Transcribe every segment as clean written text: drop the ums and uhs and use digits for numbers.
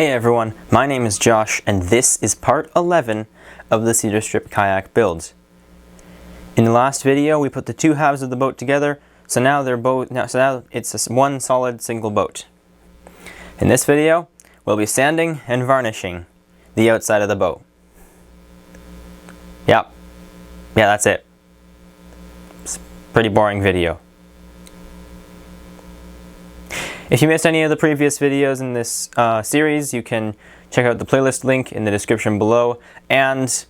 Hey everyone, my name is Josh and this is part 11 of the Cedar Strip kayak build. In the last video we put the two halves of the boat together, so now it's one solid single boat. In this video we'll be sanding and varnishing the outside of the boat. Yeah, that's it. It's a pretty boring video. If you missed any of the previous videos in this series, you can check out the playlist link in the description below, and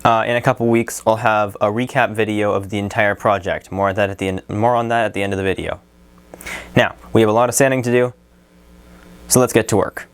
in a couple weeks I'll have a recap video of the entire project. More on that at the end of the video. Now, we have a lot of sanding to do, so let's get to work.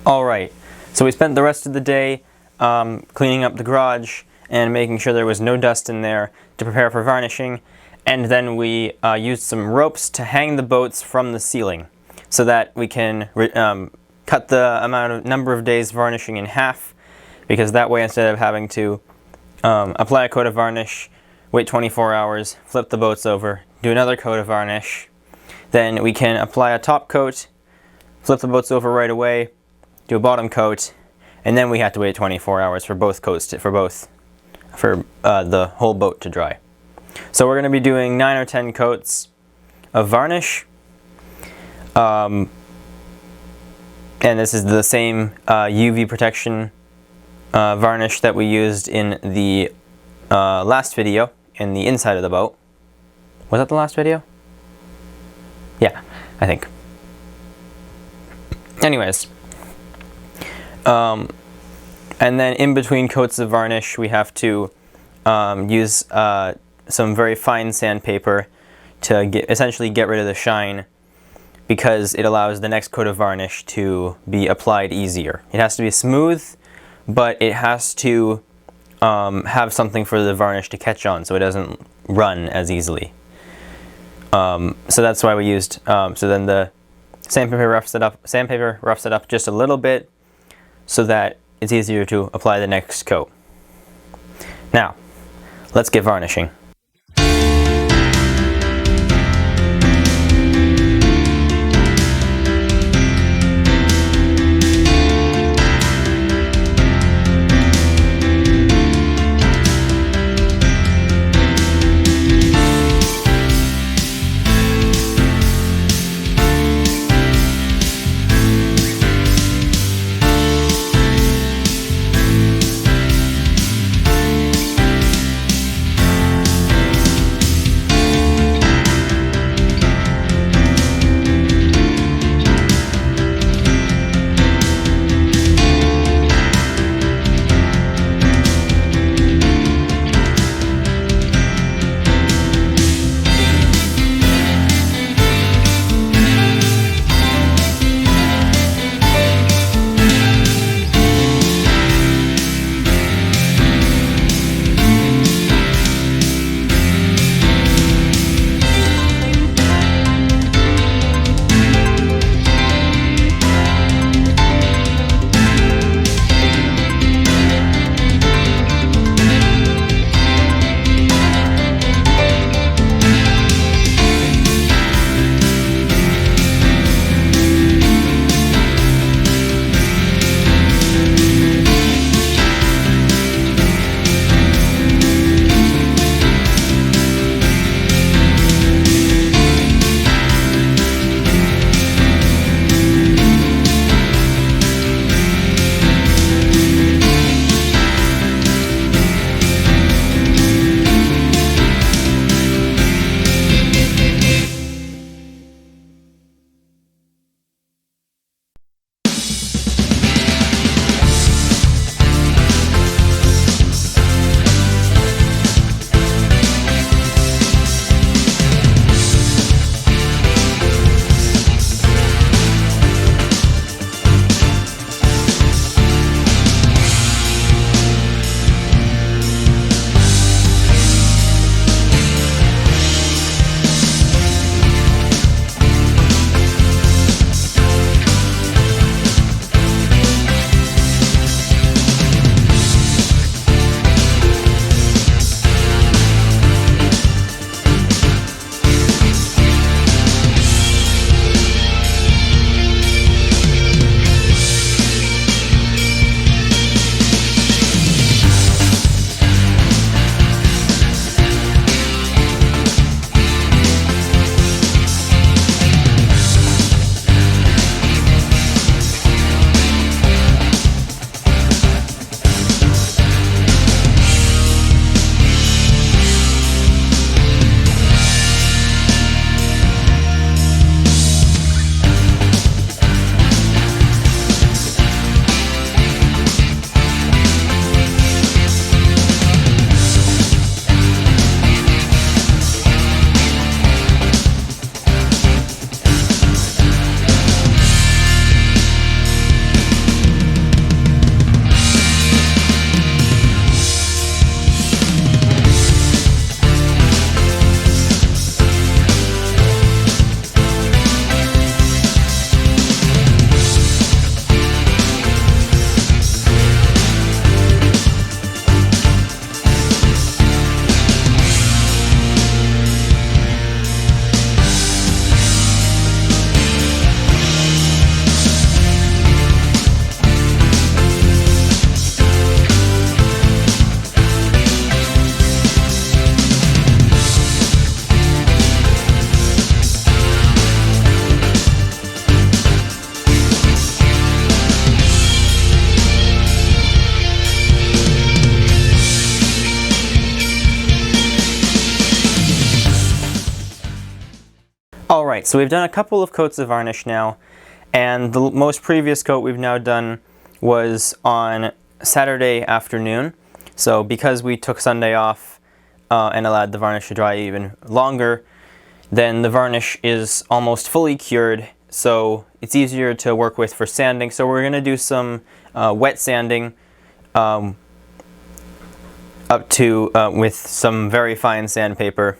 Alright, so we spent the rest of the day cleaning up the garage and making sure there was no dust in there to prepare for varnishing, and then we used some ropes to hang the boats from the ceiling so that we can cut the number of days varnishing in half, because that way, instead of having to apply a coat of varnish, wait 24 hours, flip the boats over, do another coat of varnish. Then we can apply a top coat, flip the boats over right away, do a bottom coat, and then we have to wait 24 hours for both coats for the whole boat to dry. So we're going to be doing 9 or 10 coats of varnish. And this is the same UV protection varnish that we used in the last video in the inside of the boat. Was that the last video? Yeah, I think. Anyways, and then in between coats of varnish we have to use some very fine sandpaper to essentially get rid of the shine, because it allows the next coat of varnish to be applied easier. It has to be smooth, but it has to have something for the varnish to catch on so it doesn't run as easily. So that's why we used, so then the sandpaper roughs it up just a little bit so that it's easier to apply the next coat. Now, let's get varnishing. Alright, so we've done a couple of coats of varnish now, and the most previous coat we've now done was on Saturday afternoon. So because we took Sunday off and allowed the varnish to dry even longer, then the varnish is almost fully cured, so it's easier to work with for sanding. So we're going to do some wet sanding up to with some very fine sandpaper,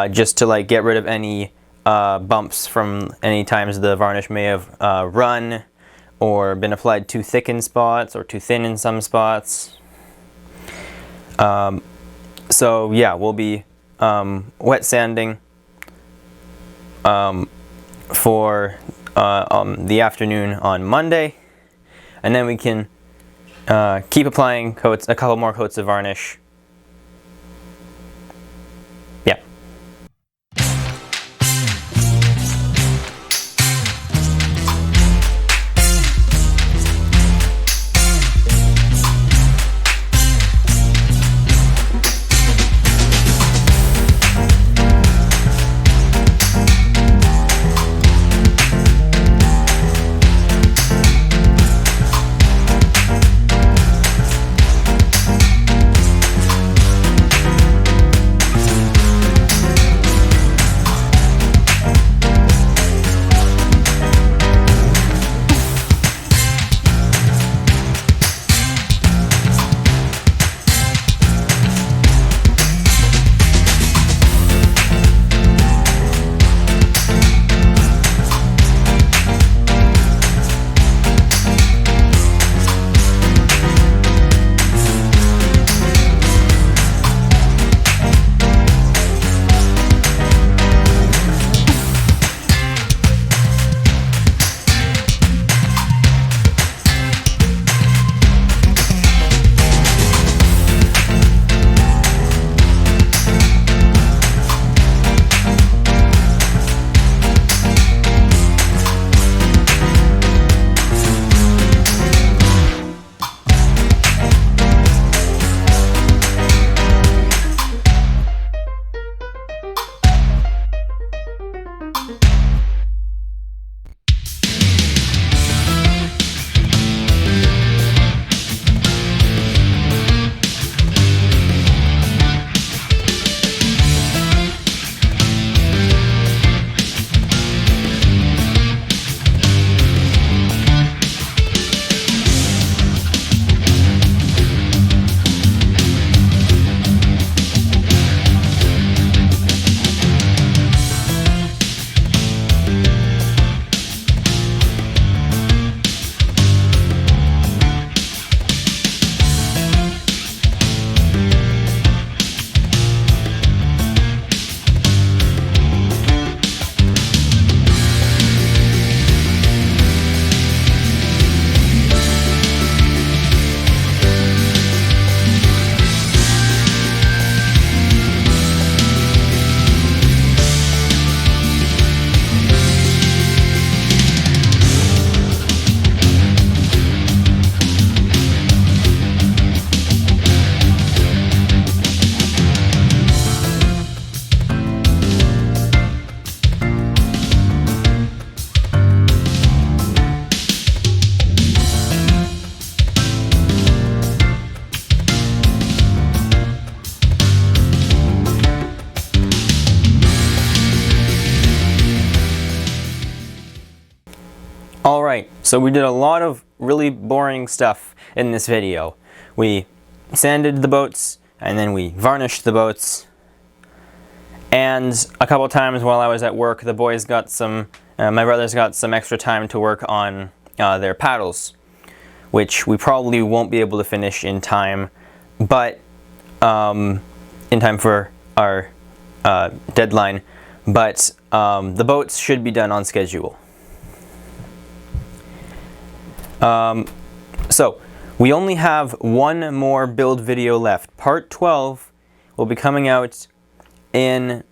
just to like get rid of any bumps from any times the varnish may have run or been applied too thick in spots or too thin in some spots. So yeah, we'll be wet sanding for the afternoon on Monday, and then we can keep applying coats, a couple more coats of varnish. Yeah. Alright, so we did a lot of really boring stuff in this video. We sanded the boats, and then we varnished the boats, and a couple times while I was at work, the boys got some, my brothers got some extra time to work on their paddles, which we probably won't be able to finish in time, but in time for our deadline, but the boats should be done on schedule. So we only have one more build video left. Part 12 will be coming out in,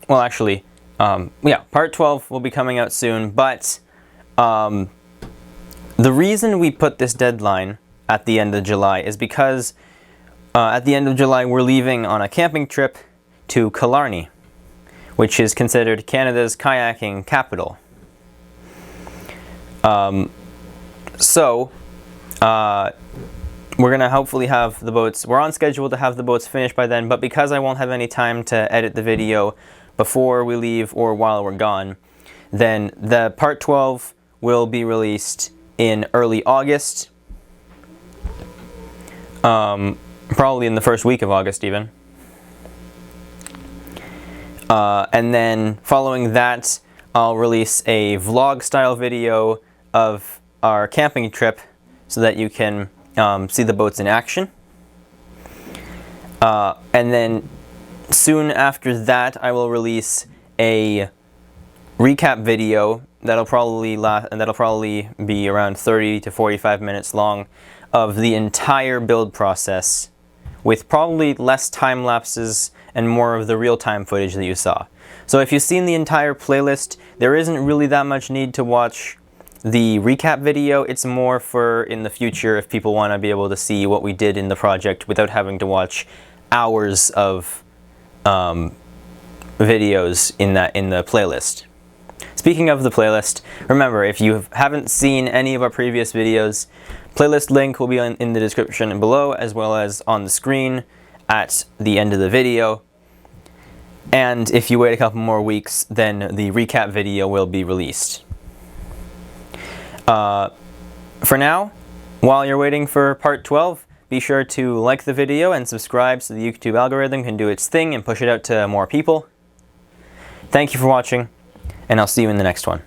well actually, yeah, part 12 will be coming out soon, but the reason we put this deadline at the end of July is because at the end of July we're leaving on a camping trip to Killarney, which is considered Canada's kayaking capital. We're gonna hopefully have the boats, we're on schedule to have the boats finished by then, but because I won't have any time to edit the video before we leave or while we're gone, then the part 12 will be released in early August, probably in the first week of August even. And then following that, I'll release a vlog style video of our camping trip so that you can see the boats in action. And then soon after that, I will release a recap video that'll probably be around 30 to 45 minutes long of the entire build process, with probably less time lapses and more of the real-time footage that you saw. So if you've seen the entire playlist, there isn't really that much need to watch the recap video. It's more for in the future if people want to be able to see what we did in the project without having to watch hours of videos in the playlist. Speaking of the playlist, remember, if you haven't seen any of our previous videos, playlist link will be in the description below, as well as on the screen at the end of the video. And if you wait a couple more weeks, then the recap video will be released. For now, while you're waiting for part 12, be sure to like the video and subscribe so the YouTube algorithm can do its thing and push it out to more people. Thank you for watching, and I'll see you in the next one.